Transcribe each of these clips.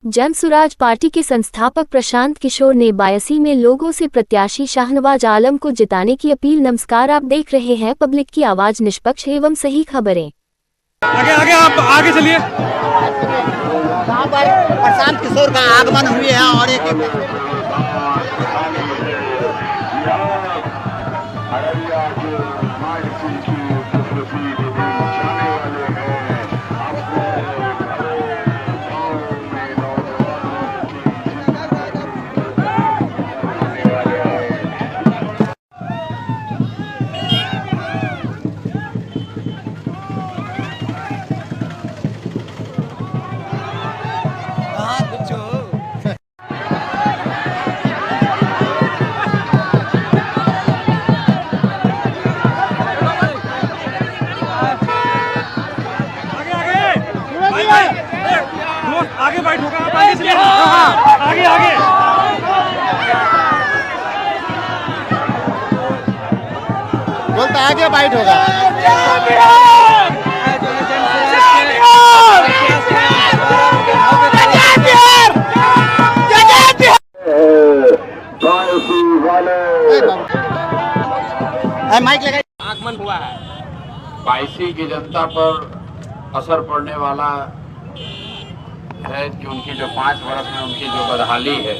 Jan Suraaj party के संस्थापक प्रशांत किशोर ने बायसी में लोगों से प्रत्याशी शाहनवाज आलम को जिताने की अपील। नमस्कार, आप देख रहे हैं पब्लिक की आवाज, निष्पक्ष एवं सही खबरें। आगे आगे आप आगे चलिए। वहाँ पर प्रशांत किशोर का आगमन हुए है और एक आगे बैठ होगा, आप आगे चलिए। आगे आगे बोलता आगे बाइट होगा। माइक लगा। आगमन हुआ है। बायसी की जनता पर असर पड़ने वाला है कि उनकी जो 5 वर्ष में उनकी जो बदहाली है,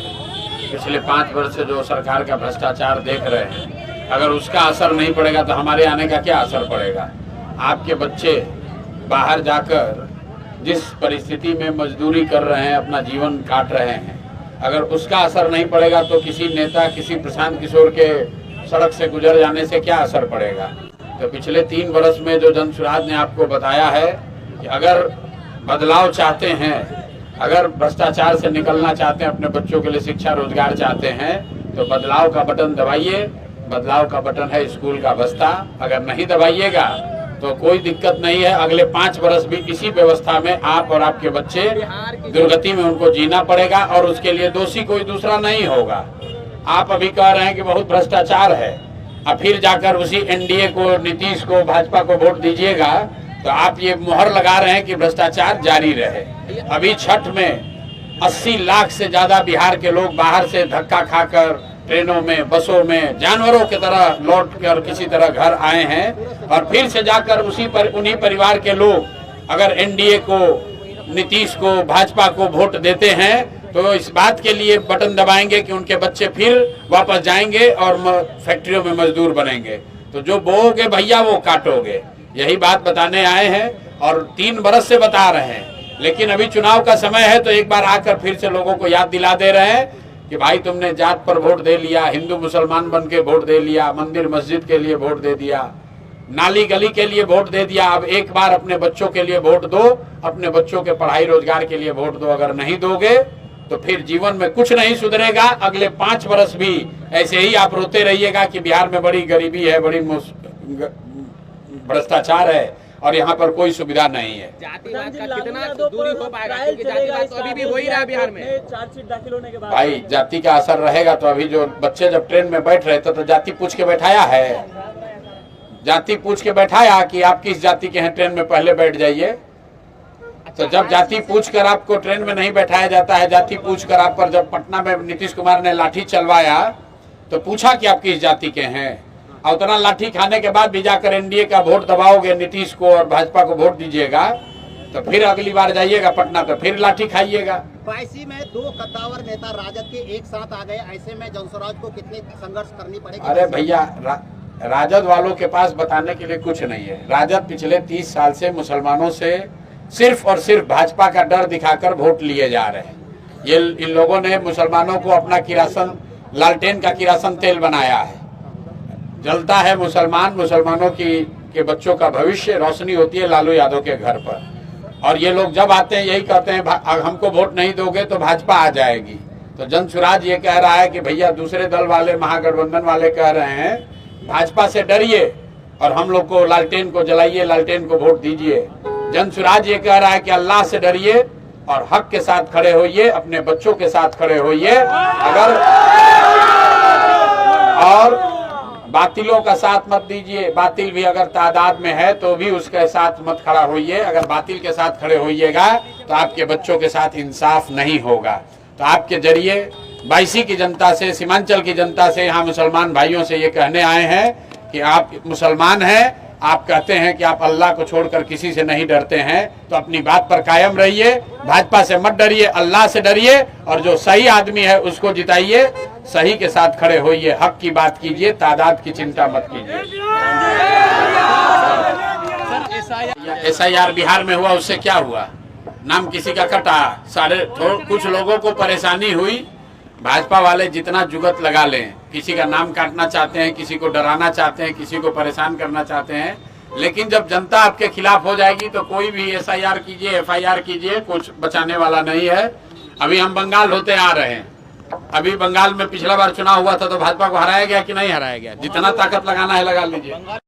पिछले 5 वर्ष से जो सरकार का भ्रष्टाचार देख रहे हैं, अगर उसका असर नहीं पड़ेगा तो हमारे आने का क्या असर पड़ेगा। आपके बच्चे बाहर जाकर जिस परिस्थिति में मजदूरी कर रहे हैं, अपना जीवन काट रहे हैं, अगर उसका असर नहीं पड़ेगा तो किसी नेता, किसी प्रशांत किशोर के सड़क से गुजर जाने से क्या असर पड़ेगा। तो पिछले 3 वर्ष में जो जनसुराज ने आपको बताया है कि अगर बदलाव चाहते हैं, अगर भ्रष्टाचार से निकलना चाहते हैं, अपने बच्चों के लिए शिक्षा रोजगार चाहते हैं, तो बदलाव का बटन दबाइए। बदलाव का बटन है स्कूल का बस्ता। अगर नहीं दबाइएगा तो कोई दिक्कत नहीं है, अगले 5 वर्ष भी इसी व्यवस्था में आप और आपके बच्चे दुर्गति में उनको जीना पड़ेगा और उसके लिए दोषी कोई दूसरा नहीं होगा। आप अभी कह रहे हैं कि बहुत भ्रष्टाचार है, अब फिर जाकर उसी एनडीए को, नीतीश को, भाजपा को वोट दीजिएगा तो आप ये मुहर लगा रहे हैं कि भ्रष्टाचार जारी रहे। अभी छठ में 80 लाख से ज्यादा बिहार के लोग बाहर से धक्का खाकर ट्रेनों में, बसों में जानवरों की तरह लौट कर किसी तरह घर आए हैं और फिर से जाकर उन्हीं परिवार के लोग अगर एनडीए को, नीतीश को, भाजपा को वोट देते हैं तो इस बात के लिए बटन दबाएंगे कि उनके बच्चे फिर वापस जाएंगे और फैक्ट्रियों में मजदूर बनेंगे। तो जो बोओगे भैया वो काटोगे, यही बात बताने आए हैं और 3 बरस से बता रहे हैं। लेकिन अभी चुनाव का समय है तो एक बार आकर फिर से लोगों को याद दिला दे रहे हैं कि भाई तुमने जात पर वोट दे लिया, हिंदू मुसलमान बन के वोट दे लिया, मंदिर मस्जिद के लिए वोट दे दिया, नाली गली के लिए वोट दे दिया। अब एक बार अपने बच्चों के लिए वोट दो, अपने बच्चों के पढ़ाई रोजगार के लिए वोट दो। अगर नहीं दोगे तो फिर जीवन में कुछ नहीं सुधरेगा। अगले 5 वर्ष भी ऐसे ही आप रोते रहिएगा कि बिहार में बड़ी गरीबी है, बड़ी भ्रष्टाचार है और यहाँ पर कोई सुविधा नहीं है। जातिवाद का कितना दूरी हो पाएगा, क्योंकि जातिवाद तो अभी भी हो ही रहा है बिहार में। चार्जशीट दाखिल होने के बाद भाई जाति का असर रहेगा तो अभी जो बच्चे जब ट्रेन में बैठ रहे थे तो जाति पूछ के बैठाया है, जाति पूछ के बैठाया कि आप किस जाति के हैं, ट्रेन में पहले बैठ जाइए। तो जब जाति पूछकर आपको ट्रेन में नहीं बैठाया जाता है, जाति पूछकर आप पर जब पटना में नीतीश कुमार ने लाठी चलवाया तो पूछा कि आप किस जाति के हैं, और उतना लाठी खाने के बाद भी जाकर एनडीए का वोट दबाओगे, नीतीश को और भाजपा को वोट दीजिएगा तो फिर अगली बार जाइएगा पटना तो फिर लाठी खाइएगा। बायसी में 2 कद्दावर नेता राजद के एक साथ आ गए, ऐसे में जनसुराज को कितनी संघर्ष करनी पड़ेगी। अरे भैया राजद वालों के पास बताने के लिए कुछ नहीं है। राजद पिछले 30 साल से मुसलमानों से सिर्फ और सिर्फ भाजपा का डर दिखाकर वोट लिए जा रहे हैं। ये इन लोगों ने मुसलमानों को अपना किरासन, लालटेन का किरासन तेल बनाया है। जलता है मुसलमान, मुसलमानों के बच्चों का भविष्य, रोशनी होती है लालू यादव के घर पर। और ये लोग जब आते हैं यही कहते हैं हमको वोट नहीं दोगे तो भाजपा आ जाएगी। तो जनसुराज ये कह रहा है कि भैया दूसरे दल वाले, महागठबंधन वाले कह रहे हैं भाजपा से डरिए और हम लोग को लालटेन को जलाइए, लालटेन को वोट दीजिए। जनसुराज ये कह रहा है कि अल्लाह से डरिए और हक के साथ खड़े होइए, अपने बच्चों के साथ खड़े होइए। अगर और बातिलों का साथ मत दीजिए, बातिल भी अगर तादाद में है तो भी उसके साथ मत खड़ा होइए। अगर बातिल के साथ खड़े होइएगा तो आपके बच्चों के साथ इंसाफ नहीं होगा। तो आपके जरिए बायसी की जनता से, सीमांचल की जनता से, यहाँ मुसलमान भाइयों से ये कहने आए हैं कि आप मुसलमान हैं, आप कहते हैं कि आप अल्लाह को छोड़कर किसी से नहीं डरते हैं, तो अपनी बात पर कायम रहिए, भाजपा से मत डरिए, अल्लाह से डरिए और जो सही आदमी है उसको जिताइए, सही के साथ खड़े होइए, हक की बात कीजिए, तादाद की चिंता मत कीजिए। SIR बिहार में हुआ, उससे क्या हुआ? नाम किसी का कटा, कुछ लोगों को परेशानी हुई। भाजपा वाले जितना जुगत लगा लें, किसी का नाम काटना चाहते हैं, किसी को डराना चाहते हैं, किसी को परेशान करना चाहते हैं, लेकिन जब जनता आपके खिलाफ हो जाएगी तो कोई भी SIR कीजिए, FIR कीजिए, कुछ बचाने वाला नहीं है। अभी हम बंगाल होते आ रहे हैं, अभी बंगाल में पिछला बार चुनाव हुआ था तो भाजपा को हराया गया कि नहीं हराया गया? जितना ताकत लगाना है लगा लीजिए।